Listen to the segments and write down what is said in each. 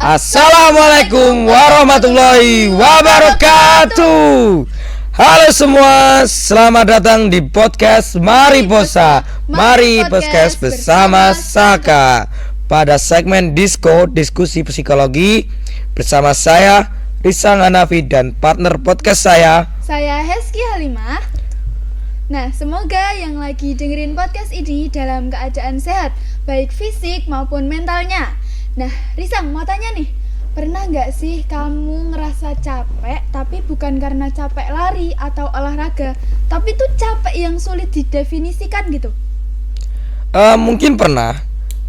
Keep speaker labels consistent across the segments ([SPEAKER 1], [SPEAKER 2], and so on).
[SPEAKER 1] Assalamualaikum warahmatullahi wabarakatuh. Halo semua, selamat datang di podcast Mariposa. Mari podcast bersama Saka. Pada segmen diskusi psikologi bersama saya Rizal Hanafi dan partner podcast saya
[SPEAKER 2] Hezki Halimah. Nah, semoga yang lagi dengerin podcast ini dalam keadaan sehat, baik fisik maupun mentalnya. Nah, Risang mau tanya nih, pernah gak sih kamu ngerasa capek tapi bukan karena capek lari atau olahraga, tapi tuh capek yang sulit didefinisikan gitu?
[SPEAKER 1] Mungkin pernah,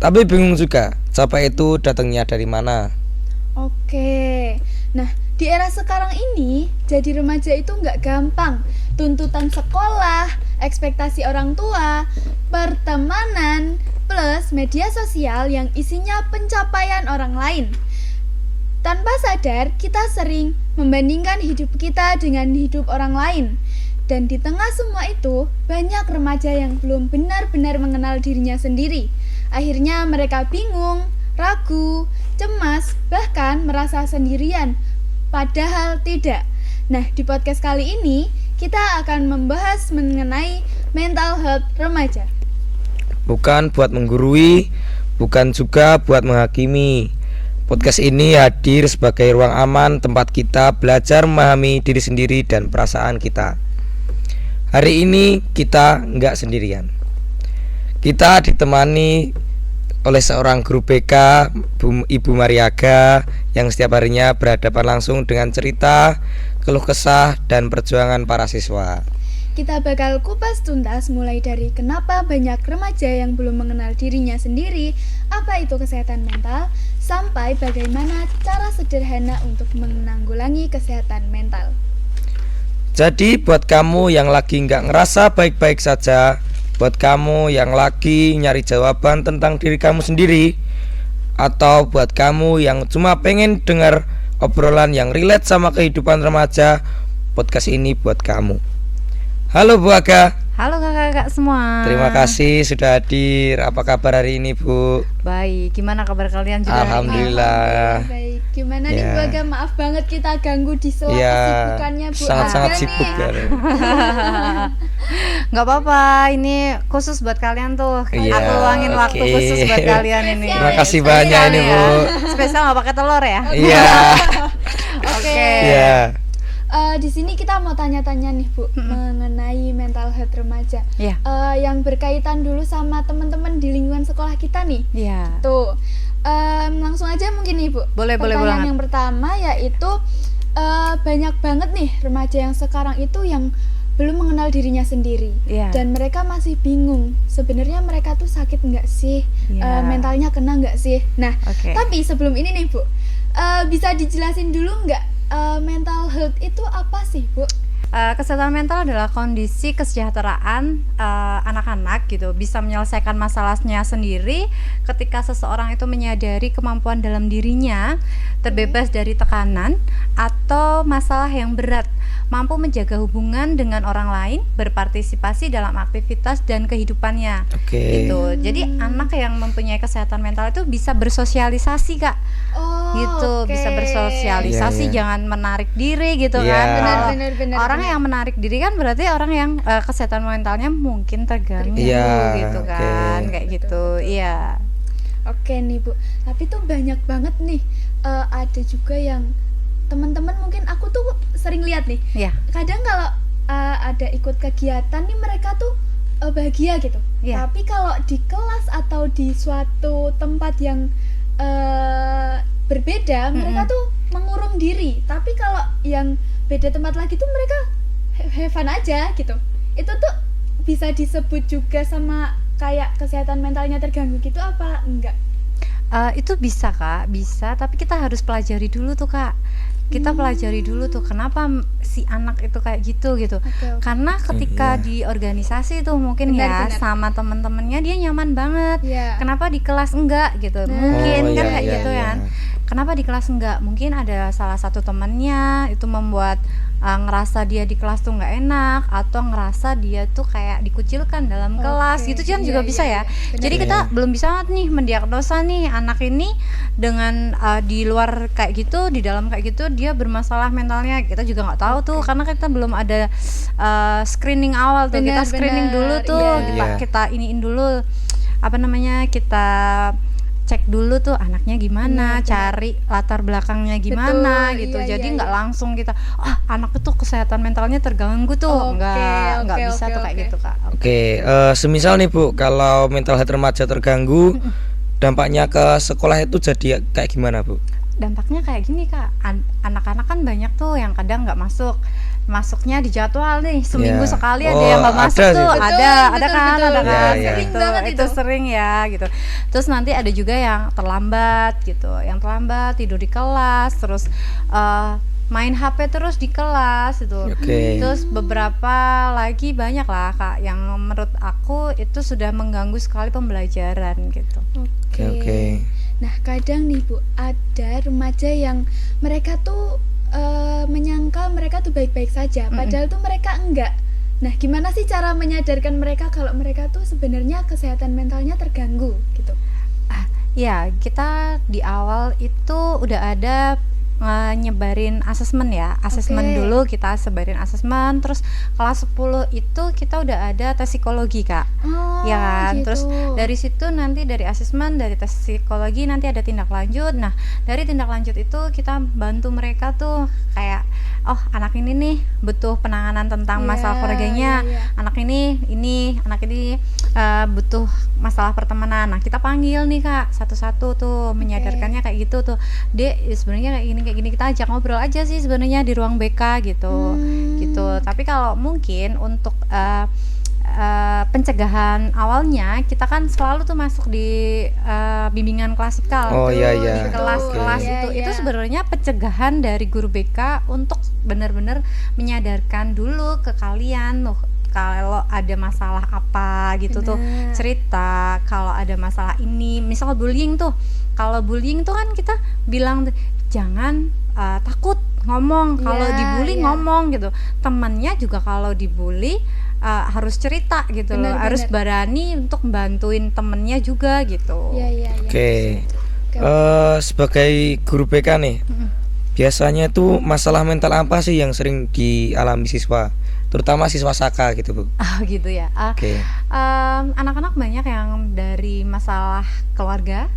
[SPEAKER 1] tapi bingung juga capek itu datangnya dari mana.
[SPEAKER 2] Oke, nah di era sekarang ini jadi remaja itu gak gampang. Tuntutan sekolah, ekspektasi orang tua, pertemanan, plus media sosial yang isinya pencapaian orang lain. Tanpa sadar, kita sering membandingkan hidup kita dengan hidup orang lain. Dan di tengah semua itu, banyak remaja yang belum benar-benar mengenal dirinya sendiri. Akhirnya mereka bingung, ragu, cemas, bahkan merasa sendirian. Padahal tidak. Nah, di podcast kali ini, kita akan membahas mengenai mental health remaja.
[SPEAKER 1] Bukan buat menggurui, bukan juga buat menghakimi. Podcast ini hadir sebagai ruang aman tempat kita belajar memahami diri sendiri dan perasaan kita. Hari ini kita nggak sendirian. Kita ditemani oleh seorang guru BK, Ibu Mariaga, yang setiap harinya berhadapan langsung dengan cerita, keluh kesah, dan perjuangan para siswa.
[SPEAKER 2] Kita bakal kupas tuntas mulai dari kenapa banyak remaja yang belum mengenal dirinya sendiri, apa itu kesehatan mental, sampai bagaimana cara sederhana untuk menanggulangi kesehatan mental.
[SPEAKER 1] Jadi buat kamu yang lagi nggak ngerasa baik-baik saja, buat kamu yang lagi nyari jawaban tentang diri kamu sendiri, atau buat kamu yang cuma pengen dengar obrolan yang relate sama kehidupan remaja, podcast ini buat kamu. Halo Bu Aga.
[SPEAKER 3] Halo kakak-kakak semua.
[SPEAKER 1] Terima kasih sudah hadir. Apa kabar hari ini Bu?
[SPEAKER 3] Baik, gimana kabar kalian juga?
[SPEAKER 1] Alhamdulillah.
[SPEAKER 2] Baik, gimana nih Bu Aga? Maaf banget kita ganggu di sela kesibukannya Bu Aga.
[SPEAKER 1] Sangat-sangat sibuk kan.
[SPEAKER 3] Gak apa-apa, ini khusus buat kalian tuh. Aku luangin waktu khusus buat kalian ini.
[SPEAKER 1] Terima kasih banyak ini Bu.
[SPEAKER 3] Spesial gak pakai telur ya?
[SPEAKER 1] Iya.
[SPEAKER 3] Oke.
[SPEAKER 1] Iya.
[SPEAKER 2] Di sini kita mau tanya-tanya nih Bu, mengenai mental health remaja.
[SPEAKER 3] Iya.
[SPEAKER 2] Yang berkaitan dulu sama teman-teman di lingkungan sekolah kita nih.
[SPEAKER 3] Iya.
[SPEAKER 2] Tuh, langsung aja mungkin nih Bu.
[SPEAKER 3] Boleh
[SPEAKER 2] Pertanyaan yang pertama yaitu banyak banget nih remaja yang sekarang itu yang belum mengenal dirinya sendiri.
[SPEAKER 3] Iya.
[SPEAKER 2] Dan mereka masih bingung. Sebenarnya mereka tuh sakit nggak sih?
[SPEAKER 3] Iya.
[SPEAKER 2] Mentalnya kena nggak sih? Nah, tapi sebelum ini nih Bu, bisa dijelasin dulu nggak? Mental health itu apa sih Bu?
[SPEAKER 3] Kesehatan mental adalah kondisi kesejahteraan anak-anak gitu, bisa menyelesaikan masalahnya sendiri ketika seseorang itu menyadari kemampuan dalam dirinya, terbebas dari tekanan atau masalah yang berat, mampu menjaga hubungan dengan orang lain, berpartisipasi dalam aktivitas dan kehidupannya. Gitu. Jadi anak yang mempunyai kesehatan mental itu bisa bersosialisasi Kak. Bisa bersosialisasi, jangan menarik diri gitu kan.
[SPEAKER 2] Benar.
[SPEAKER 3] Orang yang menarik diri kan berarti orang yang kesehatan mentalnya mungkin terganggu gitu kan. Kayak gitu. Iya.
[SPEAKER 2] Oke nih Bu. Tapi tuh banyak banget nih ada juga yang teman-teman, mungkin aku tuh sering lihat nih.
[SPEAKER 3] Iya.
[SPEAKER 2] Kadang kalau ada ikut kegiatan nih mereka tuh bahagia gitu.
[SPEAKER 3] Iya.
[SPEAKER 2] Tapi kalau di kelas atau di suatu tempat yang berbeda, mereka tuh mengurung diri. Tapi kalau yang beda tempat lagi tuh mereka have fun aja gitu. Itu tuh bisa disebut juga sama kayak kesehatan mentalnya terganggu gitu apa enggak?
[SPEAKER 3] Itu bisa Kak, bisa, tapi kita harus pelajari dulu tuh Kak. Kita pelajari dulu tuh kenapa si anak itu kayak gitu. Karena ketika di organisasi tuh mungkin benar. Sama teman-temannya dia nyaman banget. Kenapa di kelas enggak gitu? Mungkin kan kayak gitu kan. kenapa di kelas enggak? Mungkin ada salah satu temannya itu membuat ngerasa dia di kelas tuh nggak enak, atau ngerasa dia tuh kayak dikucilkan dalam kelas gitu kan, juga bisa ya.
[SPEAKER 2] Benar.
[SPEAKER 3] Jadi kita belum bisa nih mendiagnosa nih anak ini dengan di luar kayak gitu, di dalam kayak gitu dia bermasalah mentalnya, kita juga nggak tahu tuh, karena kita belum ada screening awal tuh. Kita screening dulu tuh, kita iniin dulu apa namanya, kita cek dulu tuh anaknya gimana, cari latar belakangnya gimana.
[SPEAKER 2] Betul,
[SPEAKER 3] gitu.
[SPEAKER 2] iya,
[SPEAKER 3] Jadi
[SPEAKER 2] iya,
[SPEAKER 3] nggak langsung kita anak itu kesehatan mentalnya terganggu tuh, nggak bisa tuh kayak gitu Kak.
[SPEAKER 1] Oke, semisal nih Bu, kalau mental health remaja terganggu, dampaknya ke sekolah itu jadi kayak gimana Bu?
[SPEAKER 3] Dampaknya kayak gini Kak, anak-anak kan banyak tuh yang kadang nggak masuknya di jadwal nih, seminggu sekali ada yang nggak masuk tuh, ada kan.
[SPEAKER 2] Sering banget
[SPEAKER 3] itu sering ya gitu. Terus nanti ada juga yang terlambat gitu, yang terlambat tidur di kelas, terus main HP terus di kelas itu. Terus beberapa lagi banyak lah Kak yang menurut aku itu sudah mengganggu sekali pembelajaran gitu.
[SPEAKER 1] Oke.
[SPEAKER 2] Nah kadang nih Bu, ada remaja yang mereka tuh menyangka mereka tuh baik-baik saja, padahal tuh mereka enggak. Nah gimana sih cara menyadarkan mereka kalau mereka tuh sebenarnya kesehatan mentalnya terganggu gitu?
[SPEAKER 3] Ya, kita di awal itu udah ada nyebarin asesmen ya, asesmen dulu kita sebarin asesmen, terus kelas 10 itu kita udah ada tes psikologi Kak, ya kan,
[SPEAKER 2] gitu.
[SPEAKER 3] Terus dari situ nanti dari asesmen, dari tes psikologi nanti ada tindak lanjut. Nah dari tindak lanjut itu kita bantu mereka tuh kayak, oh anak ini nih butuh penanganan tentang masalah keluarganya, anak ini butuh masalah pertemanan. Nah kita panggil nih Kak satu-satu tuh, menyadarkannya kayak gitu tuh, Dek sebenarnya kayak gini kita ajak ngobrol aja sih sebenarnya di ruang BK gitu. Tapi kalau mungkin untuk pencegahan awalnya kita kan selalu tuh masuk di bimbingan klasikal di kelas-kelas itu sebenarnya pencegahan dari guru BK untuk benar-benar menyadarkan dulu ke kalian loh, kalau ada masalah apa gitu tuh cerita. Kalau ada masalah ini, misal bullying tuh, kalau bullying tuh kan kita bilang jangan takut ngomong, kalau dibully ngomong gitu. Temannya juga kalau dibully harus cerita gitu loh, harus berani untuk bantuin temennya juga gitu.
[SPEAKER 1] Oke. Sebagai guru BK nih, biasanya tuh masalah mental apa sih yang sering dialami siswa, terutama siswa Saka gitu Bu?
[SPEAKER 3] Gitu ya. Anak-anak banyak yang dari masalah keluarga,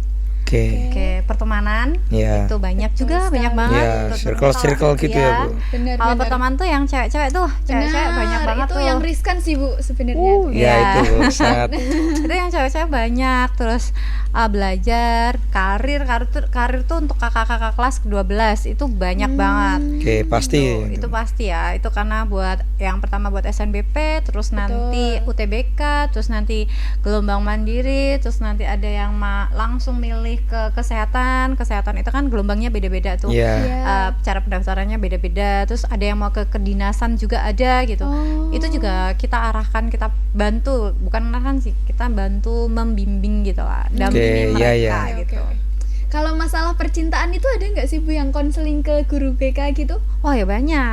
[SPEAKER 3] pertemanan, itu banyak juga, banyak banget.
[SPEAKER 1] Circle gitu ya Bu.
[SPEAKER 3] Kalau pertemanan tuh yang cewek-cewek tuh, cewek-cewek banyak banget
[SPEAKER 2] itu
[SPEAKER 3] tuh.
[SPEAKER 2] yang riskan sih Bu sebenarnya.
[SPEAKER 1] Itu sangat.
[SPEAKER 3] Itu yang cewek-cewek banyak. Terus belajar, karir tuh untuk kakak-kakak kelas 12 itu banyak banget.
[SPEAKER 1] Pasti.
[SPEAKER 3] Itu pasti ya. Itu karena buat yang pertama buat SNBP, terus nanti UTBK, terus nanti gelombang mandiri, terus nanti ada yang langsung milih ke kesehatan itu kan gelombangnya beda-beda tuh. Cara pendaftarannya beda-beda. Terus ada yang mau ke kedinasan juga ada gitu. Itu juga kita arahkan, kita bantu, bukan arahkan sih, kita bantu membimbing gitu lah, dampingi mereka gitu.
[SPEAKER 2] Kalau masalah percintaan itu ada nggak sih Bu yang konseling ke guru BK gitu?
[SPEAKER 3] Ya banyak.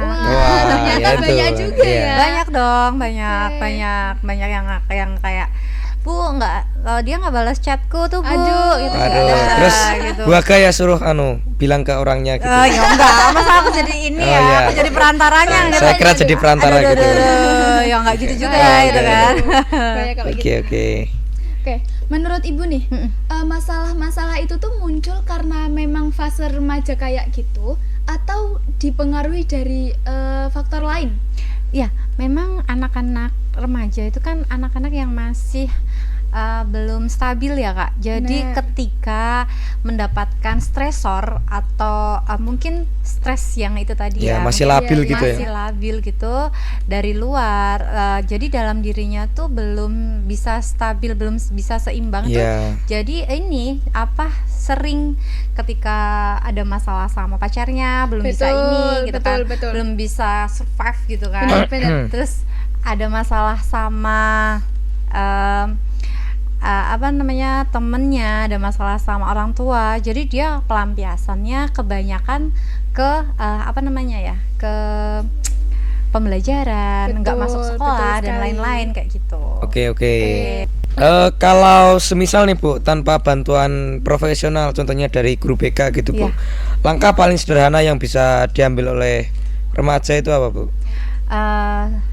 [SPEAKER 2] Ternyata banyak juga ya.
[SPEAKER 3] Banyak dong, banyak yang kayak, Bu kalau dia nggak balas chatku tuh Bu, gitu.
[SPEAKER 1] Terus gitu. Bu Aga ya suruh bilang ke orangnya gitu.
[SPEAKER 3] Ya enggak, masa aku jadi ini aku jadi perantaranya.
[SPEAKER 1] Saya kira jadi perantara gitu.
[SPEAKER 3] Ya enggak gitu juga gitu kan.
[SPEAKER 2] Oke, menurut Ibu nih, masalah-masalah itu tuh muncul karena memang fase remaja kayak gitu, atau dipengaruhi dari faktor lain?
[SPEAKER 3] Ya, memang anak-anak remaja itu kan anak-anak yang masih belum stabil ya Kak. Jadi ketika mendapatkan stresor atau mungkin stres yang itu tadi
[SPEAKER 1] masih labil gitu
[SPEAKER 3] masih labil gitu dari luar, jadi dalam dirinya tuh belum bisa stabil, belum bisa seimbang tuh. Jadi ini sering ketika ada masalah sama pacarnya belum bisa ini gitu kan, belum bisa survive gitu kan. Terus ada masalah sama apa namanya, temennya ada masalah sama orang tua, jadi dia pelampiasannya kebanyakan ke apa namanya ya, ke pembelajaran, nggak
[SPEAKER 2] Betul,
[SPEAKER 3] masuk sekolah
[SPEAKER 2] betul
[SPEAKER 3] dan
[SPEAKER 2] sekali.
[SPEAKER 3] lain-lain kayak gitu.
[SPEAKER 1] Oke. Kalau semisal nih Bu, tanpa bantuan profesional, contohnya dari guru BK gitu Bu,
[SPEAKER 3] Iya.
[SPEAKER 1] langkah paling sederhana yang bisa diambil oleh remaja itu apa Bu?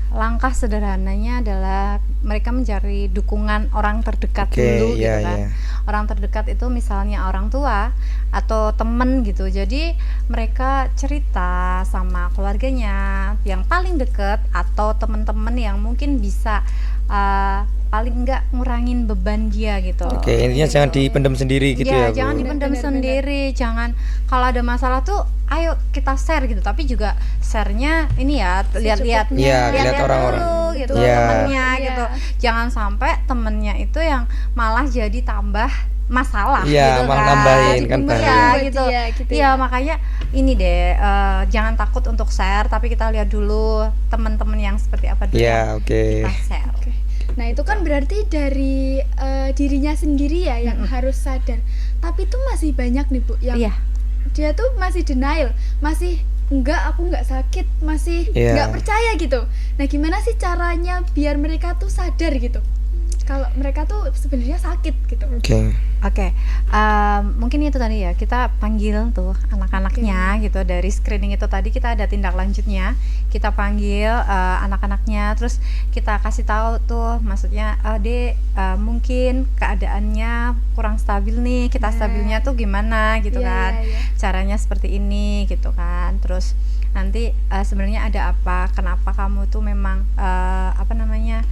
[SPEAKER 3] Langkah sederhananya adalah mereka mencari dukungan orang terdekat
[SPEAKER 1] Oke,
[SPEAKER 3] dulu gitu
[SPEAKER 1] iya,
[SPEAKER 3] kan.
[SPEAKER 1] iya.
[SPEAKER 3] Orang terdekat itu misalnya orang tua atau temen gitu. Jadi mereka cerita sama keluarganya yang paling dekat atau teman-teman yang mungkin bisa paling enggak ngurangin beban dia gitu.
[SPEAKER 1] Oke, intinya jangan dipendam sendiri gitu ya Bu.
[SPEAKER 3] Jangan dipendam
[SPEAKER 2] Benar, benar,
[SPEAKER 3] sendiri, jangan kalau ada masalah tuh ayo kita share gitu, tapi juga share-nya ini ya lihat-lihat
[SPEAKER 1] Iya, lihat
[SPEAKER 3] lihat-lihat
[SPEAKER 1] orang-orang.
[SPEAKER 3] dulu gitu
[SPEAKER 1] Iya.
[SPEAKER 3] temennya
[SPEAKER 2] Iya.
[SPEAKER 3] gitu. Jangan sampai temennya itu yang malah jadi tambah masalah
[SPEAKER 1] Iya,
[SPEAKER 3] gitu
[SPEAKER 1] malah
[SPEAKER 3] kan.
[SPEAKER 1] nambahin kan
[SPEAKER 2] Bener
[SPEAKER 3] Iya
[SPEAKER 2] buat
[SPEAKER 3] gitu.
[SPEAKER 2] dia, gitu
[SPEAKER 3] Iya,
[SPEAKER 2] ya.
[SPEAKER 3] makanya ini deh jangan takut untuk share, tapi kita lihat dulu teman-teman yang seperti apa dulu
[SPEAKER 1] Iya,
[SPEAKER 3] yang
[SPEAKER 1] oke.
[SPEAKER 3] kita share.
[SPEAKER 2] Oke. Nah itu kan berarti dari dirinya sendiri ya yang harus sadar. Tapi itu masih banyak nih Bu yang
[SPEAKER 3] Iya.
[SPEAKER 2] dia tuh masih denial, masih enggak, aku enggak sakit, masih
[SPEAKER 1] Iya.
[SPEAKER 2] enggak percaya gitu. Nah gimana sih caranya biar mereka tuh sadar gitu kalau mereka tuh sebenarnya sakit gitu?
[SPEAKER 1] Oke.
[SPEAKER 3] Mungkin itu tadi ya, kita panggil tuh anak-anaknya gitu, dari screening itu tadi kita ada tindak lanjutnya, kita panggil anak-anaknya, terus kita kasih tahu tuh, maksudnya Dek, mungkin keadaannya kurang stabil nih, kita stabilnya tuh gimana gitu
[SPEAKER 2] Iya,
[SPEAKER 3] kan,
[SPEAKER 2] iya, iya.
[SPEAKER 3] caranya seperti ini gitu kan, terus nanti sebenarnya ada apa, kenapa kamu tuh memang apa namanya,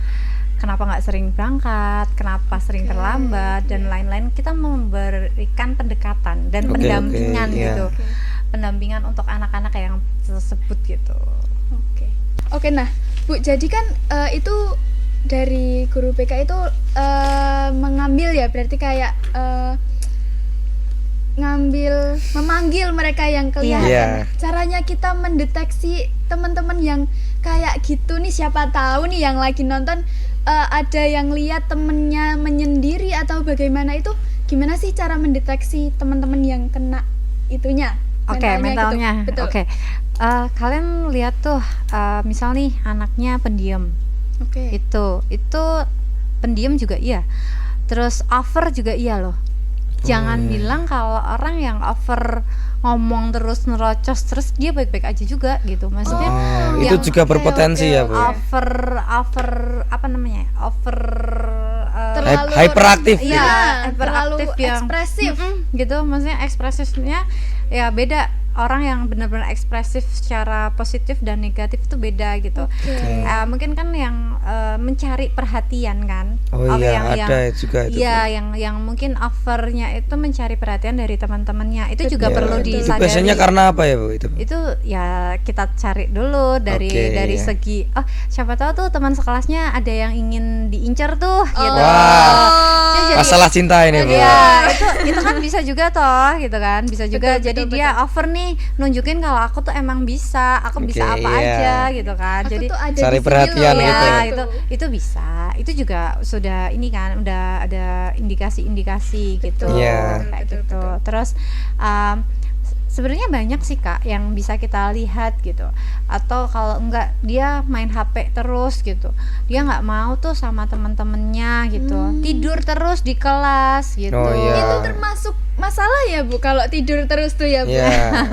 [SPEAKER 3] kenapa nggak sering berangkat, kenapa sering
[SPEAKER 2] Oke,
[SPEAKER 3] terlambat dan lain-lain. Kita memberikan pendekatan dan
[SPEAKER 1] Oke,
[SPEAKER 3] pendampingan
[SPEAKER 1] oke, iya.
[SPEAKER 3] gitu,
[SPEAKER 2] Oke.
[SPEAKER 3] pendampingan untuk anak-anak yang tersebut gitu.
[SPEAKER 2] Oke, nah Bu, jadi kan itu dari guru BK itu mengambil ya, berarti kayak memanggil mereka yang kelihatan.
[SPEAKER 1] Iya.
[SPEAKER 2] Caranya kita mendeteksi teman-teman yang kayak gitu nih, siapa tahu nih yang lagi nonton ada yang lihat temennya menyendiri atau bagaimana, itu gimana sih cara mendeteksi teman-teman yang kena itunya?
[SPEAKER 3] Oke, mentalnya.
[SPEAKER 2] gitu. Betul.
[SPEAKER 3] Oke. Kalian lihat tuh, misal nih anaknya pendiam.
[SPEAKER 2] Oke.
[SPEAKER 3] Itu pendiam juga iya. Terus over juga iya loh. Jangan bilang kalau orang yang over ngomong terus, nerocos terus, dia baik-baik aja juga gitu. Maksudnya
[SPEAKER 1] Oh,
[SPEAKER 3] yang
[SPEAKER 1] itu juga berpotensi ya Bu.
[SPEAKER 3] over apa namanya? Over
[SPEAKER 2] Terlalu
[SPEAKER 1] hyperaktif gitu.
[SPEAKER 3] iya,
[SPEAKER 2] terlalu
[SPEAKER 3] hyperaktif yang
[SPEAKER 2] ekspresif.
[SPEAKER 3] gitu. Maksudnya ekspresifnya ya beda. Orang yang benar-benar ekspresif secara positif dan negatif itu beda gitu. Mungkin kan yang mencari perhatian kan.
[SPEAKER 1] Oh iya, ada juga itu.
[SPEAKER 3] Iya, yang mungkin overnya itu mencari perhatian dari teman-temannya. Itu juga
[SPEAKER 1] Iya,
[SPEAKER 3] perlu
[SPEAKER 1] itu
[SPEAKER 3] disadari.
[SPEAKER 1] biasanya karena apa ya Bu itu?
[SPEAKER 3] Itu ya kita cari dulu dari
[SPEAKER 1] Oke,
[SPEAKER 3] dari
[SPEAKER 1] iya.
[SPEAKER 3] segi siapa tahu tuh teman sekelasnya ada yang ingin diincar tuh gitu.
[SPEAKER 1] Wah,
[SPEAKER 3] Jadi-
[SPEAKER 1] masalah cinta ini Bu.
[SPEAKER 3] Iya, itu kan bisa juga toh gitu kan. Bisa juga
[SPEAKER 2] Betul,
[SPEAKER 3] jadi
[SPEAKER 2] betul,
[SPEAKER 3] dia over nih, nunjukin kalau aku tuh emang bisa, aku
[SPEAKER 1] Oke,
[SPEAKER 3] bisa apa
[SPEAKER 1] iya.
[SPEAKER 3] aja gitu kan.
[SPEAKER 2] Aku
[SPEAKER 3] Jadi
[SPEAKER 2] tuh ada
[SPEAKER 1] cari
[SPEAKER 2] di sini
[SPEAKER 1] perhatian
[SPEAKER 2] loh,
[SPEAKER 1] gitu.
[SPEAKER 3] ya
[SPEAKER 2] gitu.
[SPEAKER 3] itu bisa. Itu juga sudah ini kan, udah ada indikasi-indikasi gitu.
[SPEAKER 1] Iya.
[SPEAKER 3] Kayak
[SPEAKER 2] Betul,
[SPEAKER 3] gitu.
[SPEAKER 2] betul.
[SPEAKER 3] Terus sebenarnya banyak sih Kak yang bisa kita lihat gitu. Atau kalau enggak dia main HP terus gitu, dia nggak mau tuh sama teman-temannya gitu, tidur terus di kelas gitu.
[SPEAKER 1] Oh, iya.
[SPEAKER 2] Itu termasuk masalah ya Bu kalau tidur terus tuh ya Bu?
[SPEAKER 1] Iya.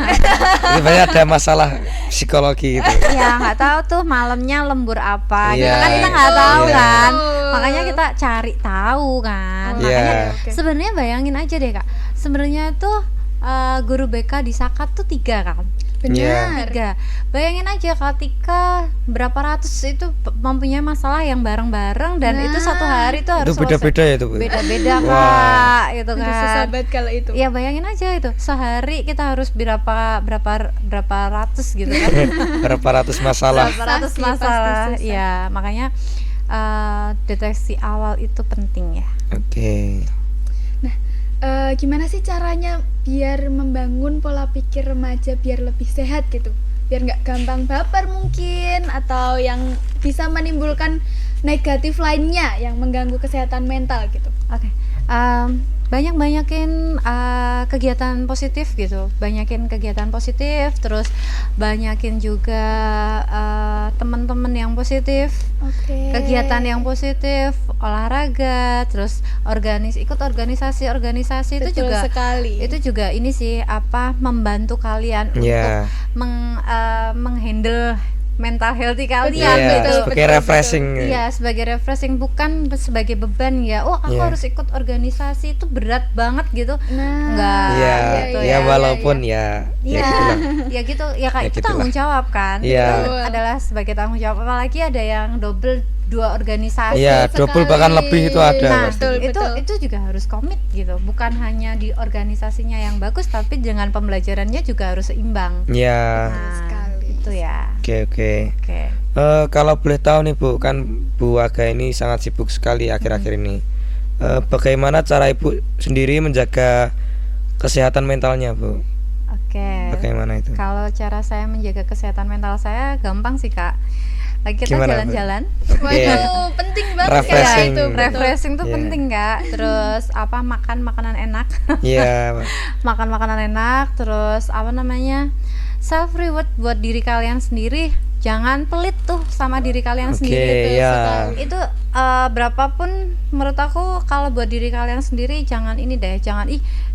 [SPEAKER 1] Itu banyak ada masalah psikologi itu.
[SPEAKER 3] Ya nggak tahu tuh malamnya lembur apa gitu
[SPEAKER 1] Iya,
[SPEAKER 3] kan, kita nggak tahu
[SPEAKER 1] iya.
[SPEAKER 3] kan,
[SPEAKER 2] Oh.
[SPEAKER 3] makanya kita cari tahu kan.
[SPEAKER 1] Iya.
[SPEAKER 3] Makanya
[SPEAKER 2] Oke.
[SPEAKER 3] sebenarnya bayangin aja deh Kak, sebenarnya tuh guru BK di Sakat tuh 3 kan.
[SPEAKER 2] Benar.
[SPEAKER 3] 3. Bayangin aja ketika berapa ratus itu mempunyai masalah yang bareng-bareng dan itu satu hari tuh harus
[SPEAKER 1] Itu beda-beda ya itu Bu.
[SPEAKER 3] beda-beda
[SPEAKER 1] Wah.
[SPEAKER 3] Kak gitu
[SPEAKER 2] Aduh,
[SPEAKER 3] kan.
[SPEAKER 2] susah banget kalau itu.
[SPEAKER 3] Ya bayangin aja itu sehari kita harus berapa ratus gitu kan.
[SPEAKER 1] Berapa ratus masalah.
[SPEAKER 3] Berapa ratus
[SPEAKER 2] Pasti
[SPEAKER 3] masalah.
[SPEAKER 2] susah.
[SPEAKER 3] Ya makanya deteksi awal itu penting ya.
[SPEAKER 1] Oke.
[SPEAKER 2] Gimana sih caranya biar membangun pola pikir remaja biar lebih sehat gitu, biar nggak gampang baper mungkin, atau yang bisa menimbulkan negatif lainnya yang mengganggu kesehatan mental gitu.
[SPEAKER 3] Oke, banyakin kegiatan positif gitu, banyakin kegiatan positif, terus banyakin juga teman-teman yang positif,
[SPEAKER 2] Oke.
[SPEAKER 3] kegiatan yang positif, olahraga, terus ikut organisasi itu
[SPEAKER 2] Betul
[SPEAKER 3] juga
[SPEAKER 2] sekali.
[SPEAKER 3] itu juga ini sih membantu kalian
[SPEAKER 1] Iya.
[SPEAKER 3] untuk menghandle mental healthy kalian
[SPEAKER 1] Iya,
[SPEAKER 3] gitu.
[SPEAKER 1] sebagai refreshing.
[SPEAKER 3] Iya, sebagai refreshing, bukan sebagai beban ya. Oh, aku
[SPEAKER 1] Iya.
[SPEAKER 3] harus ikut organisasi, itu berat banget gitu.
[SPEAKER 2] Nah,
[SPEAKER 3] Enggak.
[SPEAKER 1] Iya,
[SPEAKER 3] gitu
[SPEAKER 1] ya walaupun ya
[SPEAKER 3] Iya,
[SPEAKER 1] gitulah.
[SPEAKER 3] ya gitu. Ya kayak
[SPEAKER 1] Ya
[SPEAKER 3] itu
[SPEAKER 1] gitulah.
[SPEAKER 3] tanggung jawab kan.
[SPEAKER 1] Iya.
[SPEAKER 3] Itu adalah sebagai tanggung jawab. Apalagi ada yang double 2 organisasi.
[SPEAKER 1] Iya, double bahkan lebih itu ada
[SPEAKER 3] Nah,
[SPEAKER 1] pasti.
[SPEAKER 3] itu juga harus komit gitu. Bukan hanya di organisasinya yang bagus, tapi dengan pembelajarannya juga harus seimbang.
[SPEAKER 1] Iya.
[SPEAKER 3] Nah,
[SPEAKER 2] sekali.
[SPEAKER 3] itu ya.
[SPEAKER 1] Oke, oke.
[SPEAKER 3] Oke.
[SPEAKER 1] Kalau boleh tahu nih Bu, kan Bu Aga ini sangat sibuk sekali akhir-akhir ini. Bagaimana cara Ibu sendiri menjaga kesehatan mentalnya Bu?
[SPEAKER 3] Oke.
[SPEAKER 1] Bagaimana itu?
[SPEAKER 3] Kalau cara saya menjaga kesehatan mental saya gampang sih, Kak. Lagi kita
[SPEAKER 1] Gimana, Bu?
[SPEAKER 3] jalan-jalan.
[SPEAKER 2] Waduh, penting banget
[SPEAKER 1] Refreshing.
[SPEAKER 2] kayak itu. betul.
[SPEAKER 3] Refreshing tuh
[SPEAKER 1] Iya.
[SPEAKER 3] penting, Kak. Terus makan makanan enak.
[SPEAKER 1] Iya.
[SPEAKER 3] Makan makanan enak, terus self reward buat diri kalian sendiri. Jangan pelit tuh sama diri kalian
[SPEAKER 1] Oke,
[SPEAKER 3] sendiri.
[SPEAKER 1] ya.
[SPEAKER 3] Itu berapapun menurut aku, kalau buat diri kalian sendiri jangan ini deh,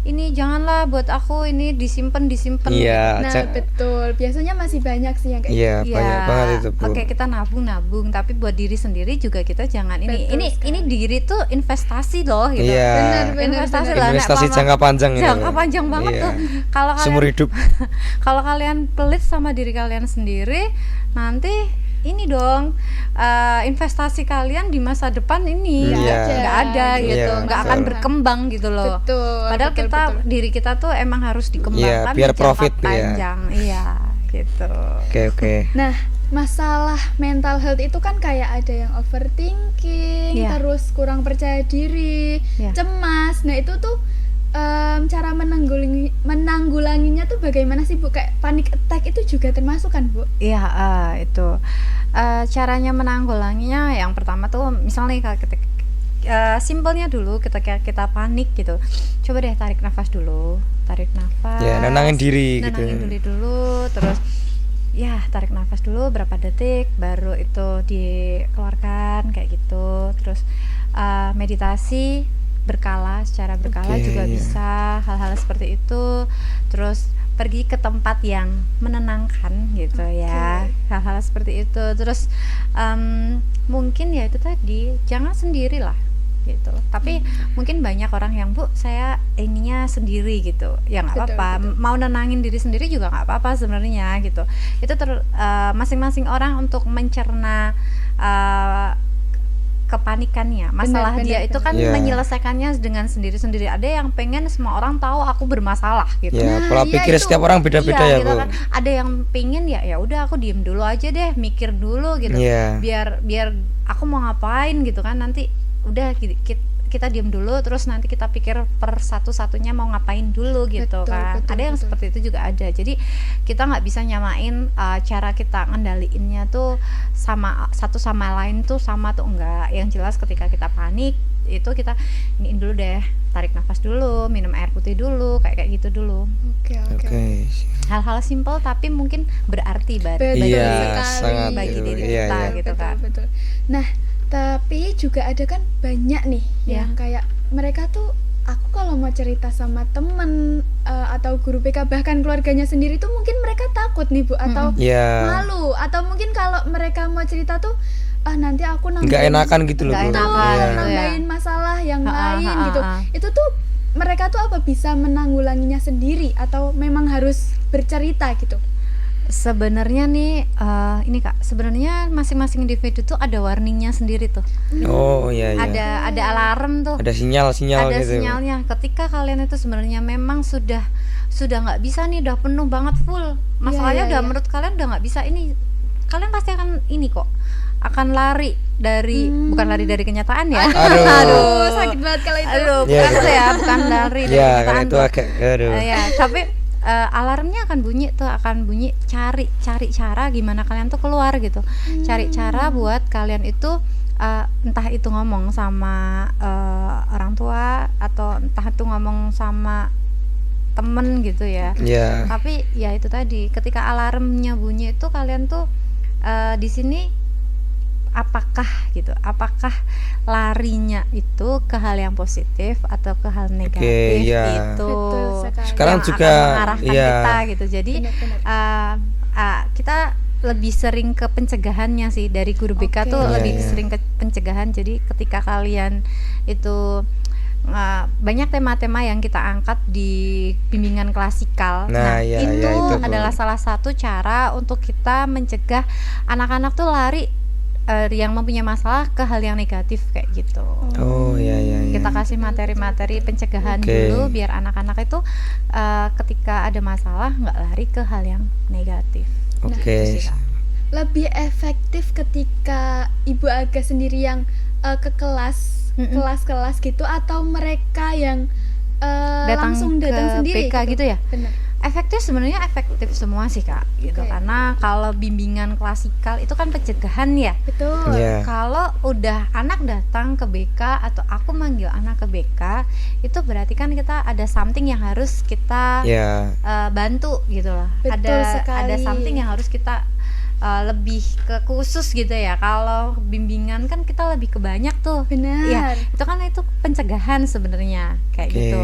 [SPEAKER 3] ini janganlah buat aku, ini disimpan
[SPEAKER 1] Iya,
[SPEAKER 2] Nah, betul. Biasanya masih banyak sih yang kayak
[SPEAKER 1] iya,
[SPEAKER 3] Iya.
[SPEAKER 1] banyak banget itu Bu.
[SPEAKER 3] Oke, kita nabung, tapi buat diri sendiri juga kita jangan
[SPEAKER 2] Betul
[SPEAKER 3] ini diri tuh investasi loh gitu.
[SPEAKER 1] Iya.
[SPEAKER 2] Benar,
[SPEAKER 3] Investasi
[SPEAKER 2] benar.
[SPEAKER 3] lah, Nek,
[SPEAKER 1] Investasi
[SPEAKER 3] Mama.
[SPEAKER 1] jangka panjang ini,
[SPEAKER 3] Jangka
[SPEAKER 1] Bu.
[SPEAKER 3] panjang banget
[SPEAKER 1] Iya.
[SPEAKER 3] tuh. Kalau
[SPEAKER 1] Seumur
[SPEAKER 3] kalian
[SPEAKER 1] hidup.
[SPEAKER 3] kalau kalian pelit sama diri kalian sendiri, nanti ini dong investasi kalian di masa depan ini
[SPEAKER 1] Iya.
[SPEAKER 3] nggak ada
[SPEAKER 1] Iya,
[SPEAKER 3] gitu, nggak akan
[SPEAKER 1] betul.
[SPEAKER 3] berkembang gitu loh.
[SPEAKER 2] Betul.
[SPEAKER 3] Padahal
[SPEAKER 2] betul.
[SPEAKER 3] diri kita tuh emang harus dikembangkan
[SPEAKER 1] Iya, biar
[SPEAKER 3] di jangka
[SPEAKER 1] profit tuh ya.
[SPEAKER 3] panjang. Iya, gitu.
[SPEAKER 1] Oke.
[SPEAKER 2] Nah, masalah mental health itu kan kayak ada yang overthinking,
[SPEAKER 3] Iya.
[SPEAKER 2] terus kurang percaya diri,
[SPEAKER 3] Iya.
[SPEAKER 2] cemas. Nah, itu tuh cara menanggulanginya tuh bagaimana sih Bu? Kayak panic attack itu juga termasuk kan Bu?
[SPEAKER 3] Iya, itu caranya menanggulanginya. Yang pertama tuh misalnya kalau simpelnya dulu, ketika kita panik gitu, coba deh tarik nafas dulu,
[SPEAKER 1] Ya, nenangin diri gitu.
[SPEAKER 3] nenangin dulu, terus ya tarik nafas dulu berapa detik, baru itu dikeluarkan kayak gitu. Terus meditasi secara berkala
[SPEAKER 1] Oke,
[SPEAKER 3] juga
[SPEAKER 1] iya.
[SPEAKER 3] bisa, hal-hal seperti itu. Terus pergi ke tempat yang menenangkan gitu ya, hal-hal seperti itu. Terus mungkin ya itu tadi, jangan sendirilah gitu. Tapi mungkin banyak orang yang Bu, saya ininya sendiri gitu, ya nggak
[SPEAKER 2] Betul,
[SPEAKER 3] apa-apa.
[SPEAKER 2] betul.
[SPEAKER 3] Mau nenangin diri sendiri juga nggak apa-apa sebenarnya gitu. Itu masing-masing orang untuk mencerna kepanikannya. Masalah
[SPEAKER 2] Benar,
[SPEAKER 3] dia
[SPEAKER 2] benar,
[SPEAKER 3] itu kan
[SPEAKER 1] benar. Iya.
[SPEAKER 3] menyelesaikannya dengan sendiri-sendiri. Ada yang pengen semua orang tahu aku bermasalah gitu.
[SPEAKER 1] Ya,
[SPEAKER 2] Nah,
[SPEAKER 1] pola
[SPEAKER 2] iya
[SPEAKER 1] pikir
[SPEAKER 2] itu.
[SPEAKER 1] setiap orang beda-beda ya,
[SPEAKER 3] gitu
[SPEAKER 1] Bu.
[SPEAKER 3] kan. Ada yang pengen ya udah aku diem dulu aja deh, mikir dulu gitu.
[SPEAKER 1] Iya.
[SPEAKER 3] Biar aku mau ngapain gitu kan, nanti udah kita diem dulu, terus nanti kita pikir per satu-satunya mau ngapain dulu gitu.
[SPEAKER 2] Betul,
[SPEAKER 3] kan.
[SPEAKER 2] betul,
[SPEAKER 3] Ada yang
[SPEAKER 2] betul.
[SPEAKER 3] seperti itu juga ada. Jadi kita nggak bisa nyamain cara kita ngendaliinnya tuh sama satu sama lain tuh sama tuh enggak. Yang jelas ketika kita panik itu kita iniin dulu deh, tarik nafas dulu, minum air putih dulu, kayak gitu dulu.
[SPEAKER 2] Oke.
[SPEAKER 1] Oke.
[SPEAKER 3] Hal-hal simpel tapi mungkin berarti
[SPEAKER 2] Betul
[SPEAKER 1] Iya,
[SPEAKER 2] sekali.
[SPEAKER 1] sangat
[SPEAKER 3] bagi
[SPEAKER 1] itu.
[SPEAKER 3] diri
[SPEAKER 1] Iya,
[SPEAKER 3] kita
[SPEAKER 1] iya.
[SPEAKER 3] gitu
[SPEAKER 2] Betul,
[SPEAKER 3] kan.
[SPEAKER 2] betul. Nah, tapi juga ada kan banyak nih
[SPEAKER 3] Ya.
[SPEAKER 2] yang kayak mereka tuh, aku kalau mau cerita sama temen atau guru BK, bahkan keluarganya sendiri tuh mungkin mereka takut nih Bu, atau
[SPEAKER 1] Iya.
[SPEAKER 2] malu, atau mungkin kalau mereka mau cerita tuh nanti aku
[SPEAKER 1] Nggak
[SPEAKER 2] nambahin
[SPEAKER 1] enakan gitu loh,
[SPEAKER 3] Nggak
[SPEAKER 1] Bu.
[SPEAKER 3] enakan,
[SPEAKER 1] Iya.
[SPEAKER 3] gitu ya.
[SPEAKER 2] nambahin masalah yang
[SPEAKER 3] Ha-ha,
[SPEAKER 2] lain
[SPEAKER 3] ha-ha,
[SPEAKER 2] gitu.
[SPEAKER 3] ha.
[SPEAKER 2] Itu tuh mereka tuh apa bisa menanggulanginya sendiri atau memang harus bercerita gitu?
[SPEAKER 3] Sebenarnya nih ini Kak, sebenarnya masing-masing individu tuh ada warningnya sendiri tuh.
[SPEAKER 1] Oh, iya iya.
[SPEAKER 3] Ada alarm tuh.
[SPEAKER 1] Ada sinyal-sinyal
[SPEAKER 3] Ada
[SPEAKER 1] gitu.
[SPEAKER 3] sinyalnya. Ketika kalian itu sebenarnya memang sudah nggak bisa nih, udah penuh banget full. Masalahnya
[SPEAKER 2] Iya,
[SPEAKER 3] udah
[SPEAKER 2] iya.
[SPEAKER 3] menurut kalian udah nggak bisa ini. Kalian pasti akan ini kok. Akan lari dari bukan lari dari kenyataan ya.
[SPEAKER 1] Aduh.
[SPEAKER 2] Sakit banget kalau itu.
[SPEAKER 3] Aduh,
[SPEAKER 1] Iya,
[SPEAKER 3] bukan
[SPEAKER 1] iya.
[SPEAKER 3] itu ya, bukan lari dari
[SPEAKER 1] Iya,
[SPEAKER 3] kenyataan
[SPEAKER 1] kan itu
[SPEAKER 3] tuh.
[SPEAKER 1] agak aduh.
[SPEAKER 3] Ya, tapi alarmnya akan bunyi cari cara gimana kalian tuh keluar gitu. Cari cara buat kalian itu entah itu ngomong sama orang tua atau entah itu ngomong sama temen gitu ya.
[SPEAKER 1] Ya.
[SPEAKER 3] Tapi ya itu tadi, ketika alarmnya bunyi itu kalian tuh di sini apakah larinya itu ke hal yang positif atau ke hal negatif
[SPEAKER 1] iya.
[SPEAKER 3] itu
[SPEAKER 2] Betul sekali.
[SPEAKER 1] Sekarang
[SPEAKER 3] yang
[SPEAKER 1] juga,
[SPEAKER 3] akan mengarahkan
[SPEAKER 1] iya.
[SPEAKER 3] kita gitu. Jadi
[SPEAKER 2] Benar-benar.
[SPEAKER 3] kita lebih sering ke pencegahannya sih, dari guru BK
[SPEAKER 2] Oke.
[SPEAKER 3] tuh
[SPEAKER 1] Iya,
[SPEAKER 3] lebih
[SPEAKER 1] iya.
[SPEAKER 3] sering ke pencegahan. Jadi ketika kalian itu banyak tema-tema yang kita angkat di bimbingan klasikal.
[SPEAKER 1] Nah, iya,
[SPEAKER 3] itu
[SPEAKER 1] iya, itu, Bu.
[SPEAKER 3] adalah salah satu cara untuk kita mencegah anak-anak tuh lari yang mempunyai masalah ke hal yang negatif kayak gitu.
[SPEAKER 1] Oh ya ya.
[SPEAKER 3] Kita kasih materi-materi pencegahan
[SPEAKER 1] Oke.
[SPEAKER 3] dulu biar anak-anak itu ketika ada masalah nggak lari ke hal yang negatif.
[SPEAKER 1] Oke.
[SPEAKER 3] Gitu sih, Kak.
[SPEAKER 2] Lebih efektif ketika Ibu Aga sendiri yang ke kelas-kelas gitu, atau mereka yang langsung datang sendiri
[SPEAKER 3] PK gitu ya.
[SPEAKER 2] Benar.
[SPEAKER 3] Efektif semua sih Kak gitu.
[SPEAKER 2] Oke.
[SPEAKER 3] Karena kalau bimbingan klasikal itu kan pencegahan ya.
[SPEAKER 2] Betul.
[SPEAKER 1] Iya.
[SPEAKER 3] Kalau udah anak datang ke BK atau aku manggil anak ke BK, itu berarti kan kita ada something yang harus kita
[SPEAKER 1] Ya.
[SPEAKER 3] bantu gitu loh.
[SPEAKER 2] Betul
[SPEAKER 3] ada
[SPEAKER 2] sekali.
[SPEAKER 3] something yang harus kita lebih ke khusus gitu ya. Kalau bimbingan kan kita lebih ke banyak tuh.
[SPEAKER 2] Benar.
[SPEAKER 3] Iya, itu pencegahan sebenarnya kayak
[SPEAKER 1] Oke.
[SPEAKER 3] gitu.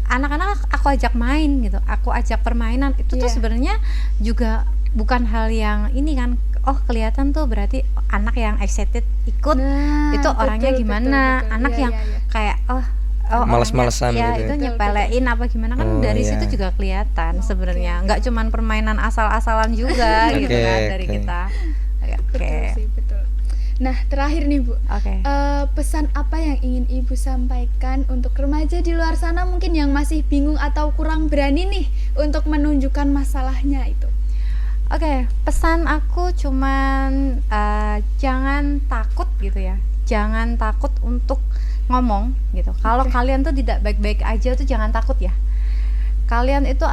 [SPEAKER 3] Anak-anak aku ajak main gitu, aku ajak permainan itu tuh
[SPEAKER 2] Iya.
[SPEAKER 3] sebenarnya juga bukan hal yang ini kan. Oh kelihatan tuh berarti anak yang excited ikut
[SPEAKER 2] Nah,
[SPEAKER 3] itu orangnya
[SPEAKER 2] betul,
[SPEAKER 3] gimana.
[SPEAKER 2] betul.
[SPEAKER 3] Anak
[SPEAKER 2] Iya,
[SPEAKER 3] yang
[SPEAKER 2] iya, iya.
[SPEAKER 3] kayak
[SPEAKER 1] Males-malesan
[SPEAKER 3] orangnya, ya
[SPEAKER 1] gitu.
[SPEAKER 3] itu
[SPEAKER 2] Betul,
[SPEAKER 3] nyepelein apa gimana kan
[SPEAKER 1] Oh,
[SPEAKER 3] dari
[SPEAKER 1] iya.
[SPEAKER 3] situ juga kelihatan sebenarnya. Nggak cuman permainan asal-asalan juga gitu
[SPEAKER 1] Oke,
[SPEAKER 3] kan dari
[SPEAKER 1] oke.
[SPEAKER 3] kita. Oke.
[SPEAKER 2] Betul sih, betul. Nah, terakhir nih Bu,
[SPEAKER 3] Oke.
[SPEAKER 2] pesan apa yang ingin Ibu sampaikan untuk remaja di luar sana mungkin yang masih bingung atau kurang berani nih untuk menunjukkan masalahnya itu?
[SPEAKER 3] Oke, pesan aku cuman jangan takut gitu ya. Jangan takut untuk ngomong gitu. Kalau kalian tuh tidak baik-baik aja tuh jangan takut ya. Kalian itu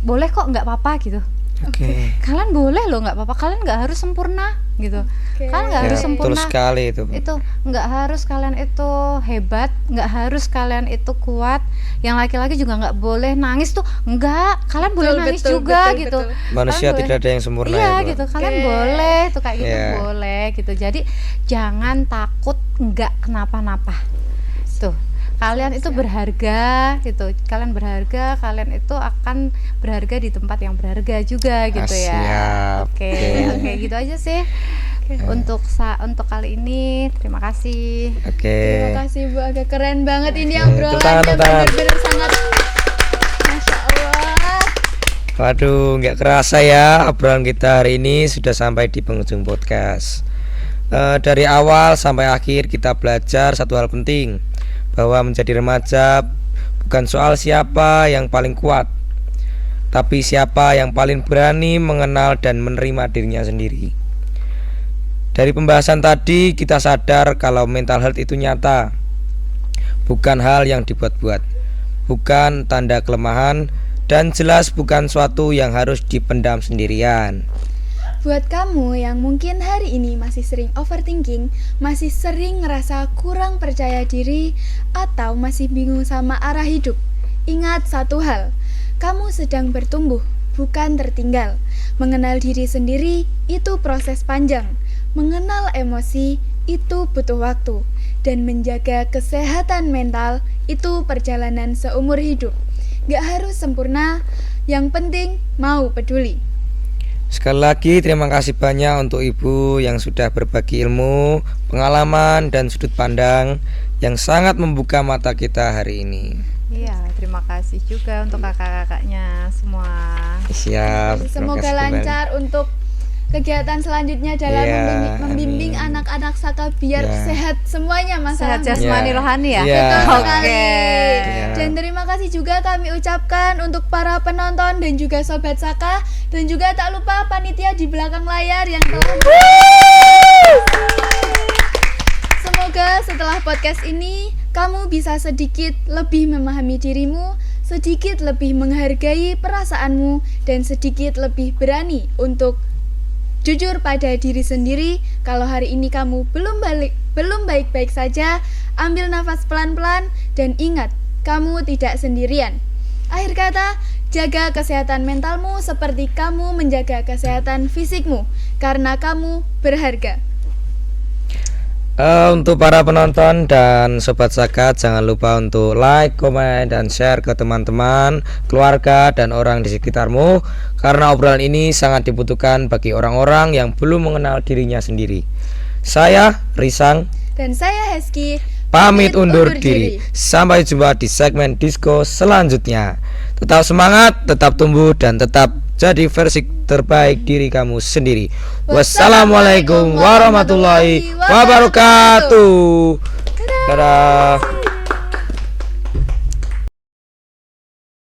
[SPEAKER 3] boleh kok, nggak apa-apa gitu.
[SPEAKER 1] Oke.
[SPEAKER 3] Kalian boleh loh, nggak apa-apa. Kalian nggak harus sempurna gitu.
[SPEAKER 2] Oke.
[SPEAKER 3] Kalian nggak
[SPEAKER 1] Ya,
[SPEAKER 3] harus
[SPEAKER 1] betul
[SPEAKER 3] sempurna.
[SPEAKER 1] sekali itu, Bu.
[SPEAKER 3] Itu nggak harus kalian itu hebat, nggak harus kalian itu kuat. Yang laki-laki juga nggak boleh nangis tuh, nggak. Kalian boleh
[SPEAKER 2] Betul,
[SPEAKER 3] nangis
[SPEAKER 2] betul,
[SPEAKER 3] juga
[SPEAKER 2] betul,
[SPEAKER 3] gitu.
[SPEAKER 2] betul.
[SPEAKER 1] Manusia
[SPEAKER 3] Kalian
[SPEAKER 1] tidak ada yang sempurna
[SPEAKER 3] iya
[SPEAKER 1] ya, Bu.
[SPEAKER 3] gitu, kalian
[SPEAKER 2] Oke.
[SPEAKER 3] boleh tuh kayak gitu,
[SPEAKER 1] Iya.
[SPEAKER 3] boleh gitu. Jadi jangan takut nggak kenapa-napa. Tuh, kalian itu
[SPEAKER 2] Siap.
[SPEAKER 3] berharga gitu. Kalian berharga, kalian itu akan berharga di tempat yang berharga juga gitu ya.
[SPEAKER 1] Siap.
[SPEAKER 3] Oke,
[SPEAKER 1] Oke.
[SPEAKER 3] oke gitu aja sih. Untuk kali ini terima kasih.
[SPEAKER 1] Oke.
[SPEAKER 2] Terima kasih Bu Aga, keren banget ini
[SPEAKER 1] Oke,
[SPEAKER 2] obrolannya,
[SPEAKER 1] tepuk tangan.
[SPEAKER 2] benar-benar sangat Masya Allah.
[SPEAKER 1] Waduh, nggak kerasa ya obrolan kita hari ini sudah sampai di penghujung podcast. Dari awal sampai akhir kita belajar satu hal penting, bahwa menjadi remaja bukan soal siapa yang paling kuat, tapi siapa yang paling berani mengenal dan menerima dirinya sendiri. Dari pembahasan tadi kita sadar kalau mental health itu nyata, bukan hal yang dibuat-buat, bukan tanda kelemahan, dan jelas bukan suatu yang harus dipendam sendirian.
[SPEAKER 2] Buat kamu yang mungkin hari ini masih sering overthinking, masih sering ngerasa kurang percaya diri, atau masih bingung sama arah hidup, ingat satu hal, kamu sedang bertumbuh, bukan tertinggal. Mengenal diri sendiri itu proses panjang, mengenal emosi itu butuh waktu, dan menjaga kesehatan mental itu perjalanan seumur hidup. Gak harus sempurna, yang penting mau peduli.
[SPEAKER 1] Sekali lagi terima kasih banyak untuk Ibu yang sudah berbagi ilmu, pengalaman, dan sudut pandang yang sangat membuka mata kita hari ini.
[SPEAKER 3] Iya, terima kasih juga untuk kakak-kakaknya semua.
[SPEAKER 1] Siap. terima
[SPEAKER 2] Semoga
[SPEAKER 1] kasih kembali.
[SPEAKER 2] lancar untuk kegiatan selanjutnya dalam
[SPEAKER 1] Iya,
[SPEAKER 2] membimbing
[SPEAKER 1] amin.
[SPEAKER 2] anak-anak Saka biar
[SPEAKER 1] Iya.
[SPEAKER 2] sehat semuanya
[SPEAKER 3] Sehat
[SPEAKER 2] masalahnya.
[SPEAKER 3] jasmani
[SPEAKER 1] Iya.
[SPEAKER 3] rohani ya.
[SPEAKER 1] Iya.
[SPEAKER 2] Betul
[SPEAKER 3] Oke.
[SPEAKER 2] sekali.
[SPEAKER 1] Iya.
[SPEAKER 2] Dan terima kasih juga kami ucapkan untuk para penonton dan juga sobat Saka, dan juga tak lupa panitia di belakang layar yang telah Semoga setelah podcast ini kamu bisa sedikit lebih memahami dirimu, sedikit lebih menghargai perasaanmu, dan sedikit lebih berani untuk jujur pada diri sendiri. Kalau hari ini kamu belum baik-baik saja, ambil nafas pelan-pelan dan ingat, kamu tidak sendirian. Akhir kata, jaga kesehatan mentalmu seperti kamu menjaga kesehatan fisikmu, karena kamu berharga.
[SPEAKER 1] Untuk para penonton dan sobat zakat, jangan lupa untuk like, komen, dan share ke teman-teman, keluarga, dan orang di sekitarmu, karena obrolan ini sangat dibutuhkan bagi orang-orang yang belum mengenal dirinya sendiri. Saya Risang
[SPEAKER 2] Dan saya Heski,
[SPEAKER 1] pamit undur diri. Sampai jumpa di segmen disco selanjutnya. Tetap semangat, tetap tumbuh, dan tetap jadi versi terbaik diri kamu sendiri. Wassalamualaikum warahmatullahi wabarakatuh. Dadah.